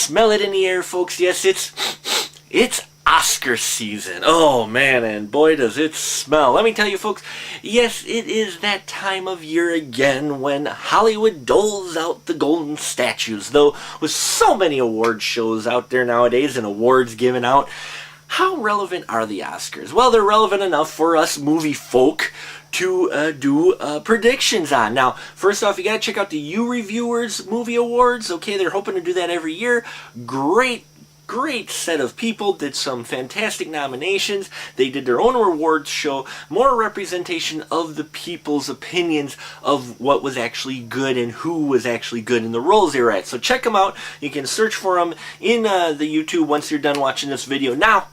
smell it in the air, folks. Yes, it's Oscar season. Oh man, and boy does it smell. Let me tell you, folks, yes, it is that time of year again when Hollywood doles out the golden statues. Though with so many award shows out there nowadays and awards given out, how relevant are the Oscars? Well, they're relevant enough for us movie folk to do predictions on. Now, first off, you gotta check out the reveiwers movie awards. Okay, they're hoping to do that every year. Great set of people, did some fantastic nominations. They did their own awards show, more representation of the people's opinions of what was actually good and who was actually good in the roles they were at. So check them out. You can search for them in the YouTube once you're done watching this video. Now,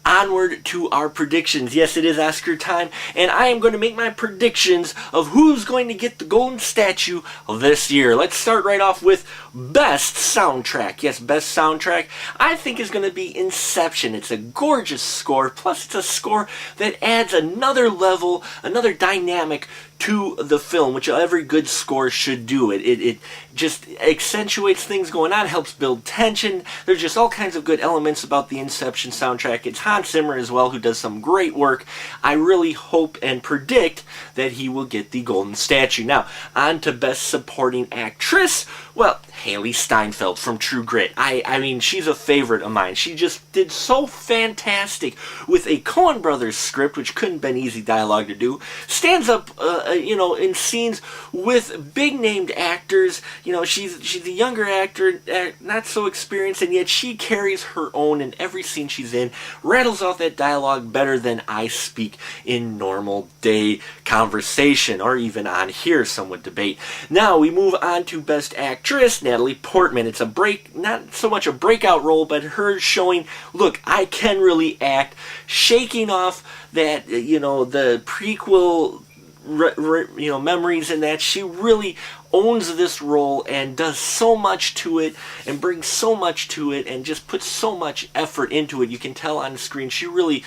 onward to our predictions. Yes, it is Oscar time, and I am going to make my predictions of who's going to get the golden statue this year. Let's start right off with Best Soundtrack. Yes, Best Soundtrack, I think, is going to be Inception. It's a gorgeous score, plus it's a score that adds another level, another dynamic to the film, which every good score should do. It just accentuates things going on, helps build tension. There's just all kinds of good elements about the Inception soundtrack. It's Hans Zimmer as well, who does some great work. I really hope and predict that he will get the golden statue. Now, on to Best Supporting Actress. Well, Haley Steinfeld from True Grit. I mean, she's a favorite of mine. She just did so fantastic with a Coen Brothers script, which couldn't have been easy dialogue to do. Stands up, in scenes with big-named actors. You know, she's a younger actor, not so experienced, and yet she carries her own in every scene she's in. Rattles off that dialogue better than I speak in normal day conversation, or even on here, some would debate. Now, we move on to Best Actress, Natalie Portman. It's not so much a breakout role, but her showing, look, I can really act, shaking off that, the prequel, memories and that. She really owns this role and does so much to it and brings so much to it and just puts so much effort into it. You can tell on the screen she really,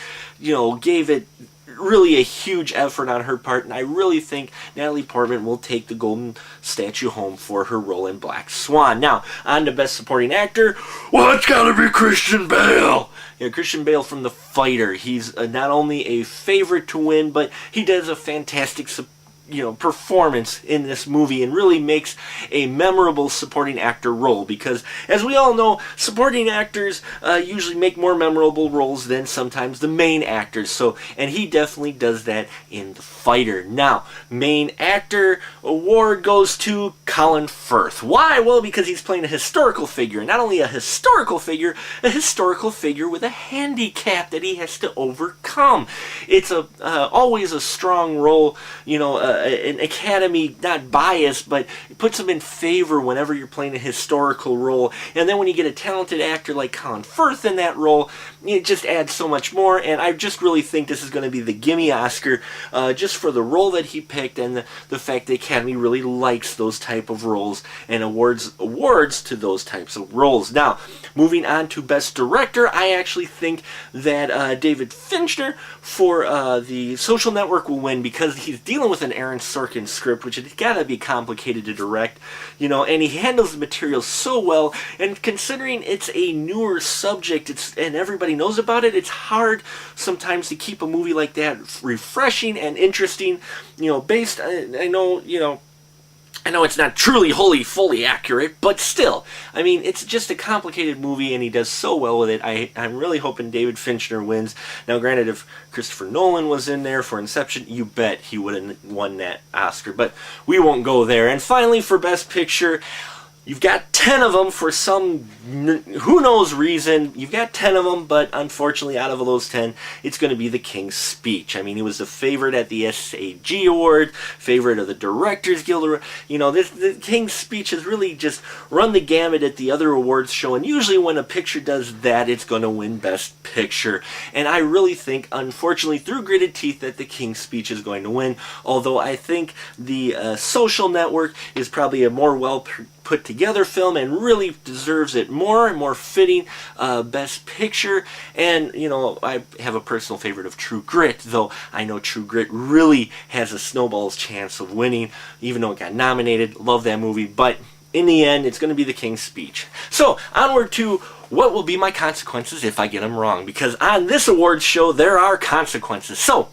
gave it really a huge effort on her part, and I really think Natalie Portman will take the golden statue home for her role in Black Swan. Now, on to Best Supporting Actor. Well, it's gotta be Christian Bale. Christian Bale from The Fighter. He's not only a favorite to win, but he does a fantastic performance in this movie and really makes a memorable supporting actor role, because as we all know, supporting actors usually make more memorable roles than sometimes the main actors. And he definitely does that in The Fighter. Now, main actor award goes to Colin Firth. Why? Well, because he's playing a historical figure. Not only a historical figure with a handicap that he has to overcome. It's always a strong role, an Academy, not biased, but it puts them in favor whenever you're playing a historical role. And then when you get a talented actor like Colin Firth in that role, it just adds so much more. And I just really think this is going to be the gimme Oscar, just for the role that he picked and the fact the Academy really likes those type of roles and awards to those types of roles. Now, moving on to Best Director, I actually think that David Fincher for The Social Network will win, because he's dealing with an Aaron Sorkin script, which has got to be complicated to direct, and he handles the material so well, and considering it's a newer subject, and everybody knows about it, it's hard sometimes to keep a movie like that refreshing and interesting, based, I know it's not truly wholly fully accurate, but still, I mean, it's just a complicated movie, and he does so well with it. I'm really hoping David Fincher wins. Now, granted, if Christopher Nolan was in there for Inception, you bet he would have won that Oscar, but we won't go there. And finally, for Best Picture, you've got 10 of them for some who knows reason. You've got 10 of them, but unfortunately, out of those 10, it's going to be The King's Speech. I mean, he was the favorite at the SAG Award, favorite of the Directors Guild. The King's Speech has really just run the gamut at the other awards show, and usually when a picture does that, it's going to win Best Picture. And I really think, unfortunately, through gritted teeth, that The King's Speech is going to win, although I think The Social Network is probably a more put together film and really deserves it more and more fitting Best Picture. And I have a personal favorite of True Grit, though I know True Grit really has a snowball's chance of winning, even though it got nominated. Love that movie, but in the end, it's going to be the King's Speech. So, onward to what will be my consequences if I get them wrong. Because on this awards show, there are consequences. So,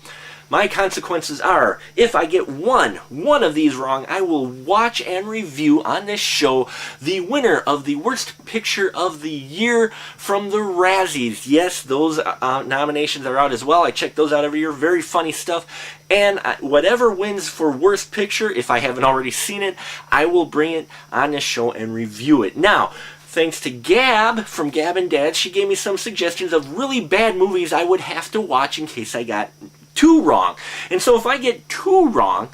my consequences are, if I get one of these wrong, I will watch and review on this show the winner of the Worst Picture of the Year from the Razzies. Yes, those nominations are out as well. I check those out every year. Very funny stuff. And whatever wins for Worst Picture, if I haven't already seen it, I will bring it on this show and review it. Now, thanks to Gab from Gab and Dad, she gave me some suggestions of really bad movies I would have to watch in case I got two wrong. And so if I get two wrong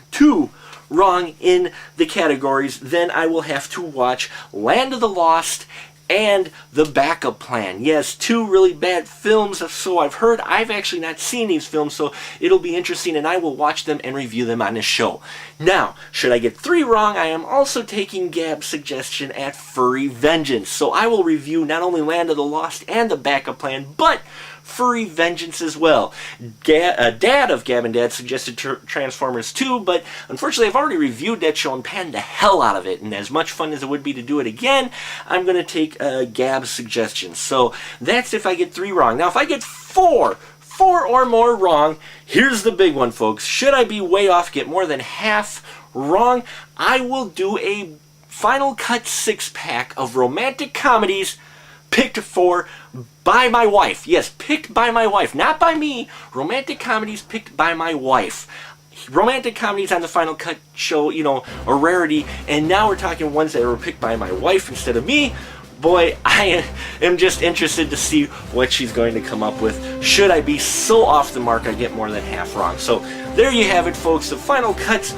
in the categories, then I will have to watch Land of the Lost and The Backup Plan. Yes, two really bad films, so I've heard. I've actually not seen these films, so it'll be interesting, and I will watch them and review them on this show. Now, should I get three wrong, I am also taking Gab's suggestion at Furry Vengeance. So I will review not only Land of the Lost and The Backup Plan, but Furry Vengeance as well. Dad of Gab and Dad suggested Transformers 2, but unfortunately I've already reviewed that show and panned the hell out of it, and as much fun as it would be to do it again, I'm going to take Gab's suggestion. So that's if I get three wrong. Now if I get four or more wrong, here's the big one, folks. Should I be way off, get more than half wrong, I will do a Final Cut 6-pack of romantic comedies picked by my wife. Yes, picked by my wife. Not by me. Romantic comedies picked by my wife. Romantic comedies on the Final Cut show, you know, a rarity. And now we're talking ones that were picked by my wife instead of me. Boy, I am just interested to see what she's going to come up with. Should I be so off the mark I get more than half wrong? So there you have it, folks. The Final Cuts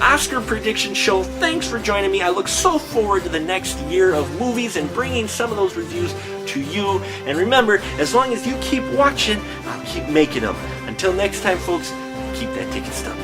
Oscar prediction show. Thanks for joining me. I look so forward to the next year of movies and bringing some of those reviews to you. And remember, as long as you keep watching, I'll keep making them. Until next time, folks, keep that ticket stub.